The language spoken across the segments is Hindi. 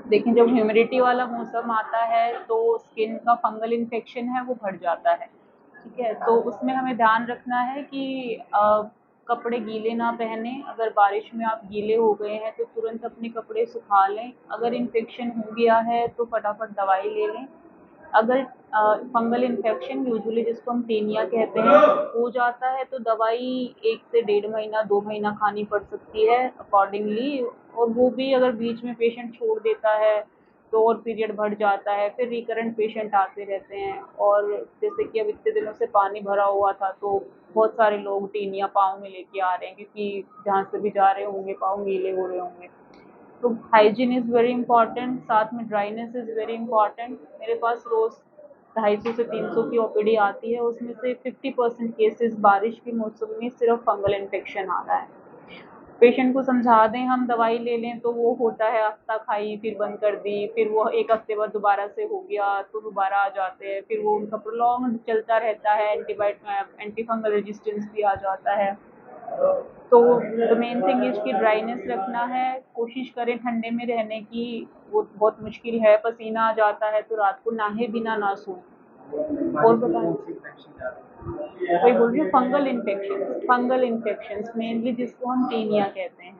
देखिए, जब ह्यूमिडिटी वाला मौसम आता है तो स्किन का फंगल इन्फेक्शन है वो बढ़ जाता है। ठीक है, तो उसमें हमें ध्यान रखना है कि कपड़े गीले ना पहने। अगर बारिश में आप गीले हो गए हैं तो तुरंत अपने कपड़े सुखा लें। अगर इन्फेक्शन हो गया है तो फटाफट दवाई ले लें। अगर फंगल इन्फेक्शन यूजुअली जिसको हम टेनिया कहते हैं हो जाता है तो दवाई 1 से 1.5 महीना 2 महीना खानी पड़ सकती है अकॉर्डिंगली। और वो भी अगर बीच में पेशेंट छोड़ देता है तो और पीरियड बढ़ जाता है, फिर रिकरेंट पेशेंट आते रहते हैं। और जैसे कि अब इतने दिनों से पानी भरा हुआ था तो बहुत सारे लोग टीनिया पाँव में लेके आ रहे हैं, क्योंकि जहाँ से भी जा रहे होंगे पाँव गीले हो रहे होंगे। तो हाइजीन इज़ वेरी इंपॉर्टेंट, साथ में ड्राइनेस इज़ वेरी इंपॉर्टेंट। मेरे पास रोज़ 250 से 300 की ओपीडी आती है, उसमें से 50% केसेस बारिश के मौसम में सिर्फ फंगल इन्फेक्शन आ रहा है। पेशेंट को समझा दें हम दवाई ले लें तो वो होता है हफ्ता खाई फिर बंद कर दी, फिर वो 1 हफ्ते बाद दोबारा से हो गया तो दोबारा आ जाते हैं, फिर वो उनका प्रोलॉन्ग चलता रहता है, एंटीबायोटिक एंटी फंगल रेजिस्टेंस भी आ जाता है। तो द मेन थिंग इज कि ड्राइनेस रखना है, कोशिश करें ठंडे में रहने की। वो बहुत मुश्किल है, पसीना आ जाता है तो रात को नहाए बिना ना सोएं। और बताएं, वही बोल रही हूँ, फंगल इन्फेक्शन मेनली जिसको हम टीनिया कहते हैं।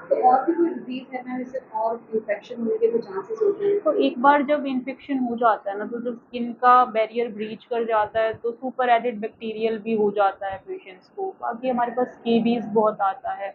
तो और भी कोई डिजीज है ना, जैसे और इन्फेक्शन होने के जो चांसेस होते हैं? तो एक बार जब इन्फेक्शन हो जाता है ना तो जब स्किन का बैरियर ब्रीच कर जाता है तो सुपर एडेड बैक्टीरियल भी हो जाता है पेशेंट्स को। बाकी हमारे पास स्केबीज बहुत आता है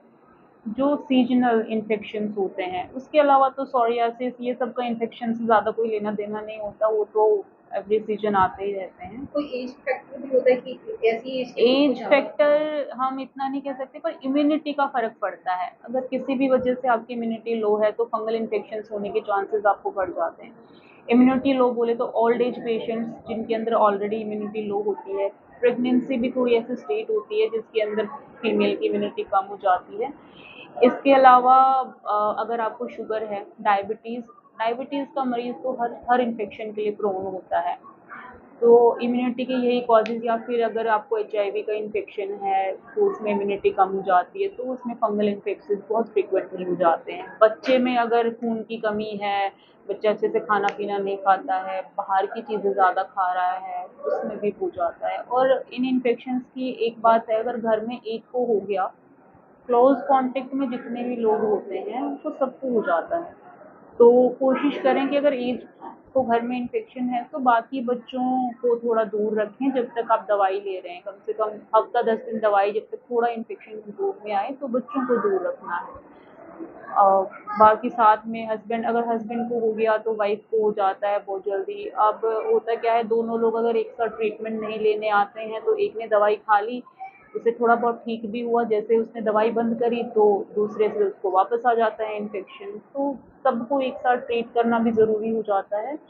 जो सीजनल इन्फेक्शंस होते हैं। उसके अलावा तो सोरियासिस ये सब का इन्फेक्शन से ज़्यादा कोई लेना देना नहीं होता, वो तो एवरी सीजन आते ही रहते हैं। कोई एज फैक्टर भी होता है कि ऐसी एज के लोग को एज ज्यादा फैक्टर हम इतना नहीं कह सकते, पर इम्यूनिटी का फर्क पड़ता है। अगर किसी भी वजह से आपकी इम्यूनिटी लो है तो फंगल इन्फेक्शन होने के चांसेस आपको बढ़ जाते हैं। इम्यूनिटी लो बोले तो ओल्ड एज पेशेंट्स जिनके अंदर ऑलरेडी इम्यूनिटी लो होती है, प्रेगनेंसी भी थोड़ी ऐसी स्टेट होती है जिसके अंदर फीमेल की इम्यूनिटी कम हो जाती है। इसके अलावा अगर आपको शुगर है, डायबिटीज़ डायबिटीज़ का मरीज़ तो हर हर इन्फेक्शन के लिए प्रोन होता है। तो इम्यूनिटी के यही कॉजेज़, या फिर अगर आपको एचआईवी का इन्फेक्शन है तो उसमें इम्यूनिटी कम हो जाती है तो उसमें फंगल इन्फेक्शन बहुत फ्रीक्वेंटली हो जाते हैं। बच्चे में अगर खून की कमी है, बच्चा अच्छे से खाना पीना नहीं खाता है, बाहर की चीज़ें ज़्यादा खा रहा है, उसमें भी हो जाता है। और इन इन्फेक्शंस की एक बात है, अगर घर में एक को हो गया, क्लोज कांटेक्ट में जितने भी लोग होते हैं उनको सबको हो जाता है। तो कोशिश करें कि अगर एज को घर में इन्फेक्शन है तो बाकी बच्चों को थोड़ा दूर रखें जब तक आप दवाई ले रहे हैं। कम से कम हफ्ता 10 दिन दवाई, जब तक थोड़ा इन्फेक्शन कंट्रोल में आए तो बच्चों को दूर रखना है। बाकी साथ में हस्बैंड, अगर हस्बैंड को हो गया तो वाइफ को हो जाता है बहुत जल्दी। अब होता क्या है, दोनों लोग अगर एक साथ ट्रीटमेंट नहीं लेने आते हैं तो एक ने दवाई खा ली, उसे थोड़ा बहुत ठीक भी हुआ, जैसे उसने दवाई बंद करी तो दूसरे से उसको वापस आ जाता है इन्फेक्शन। तो सबको एक साथ ट्रीट करना भी ज़रूरी हो जाता है।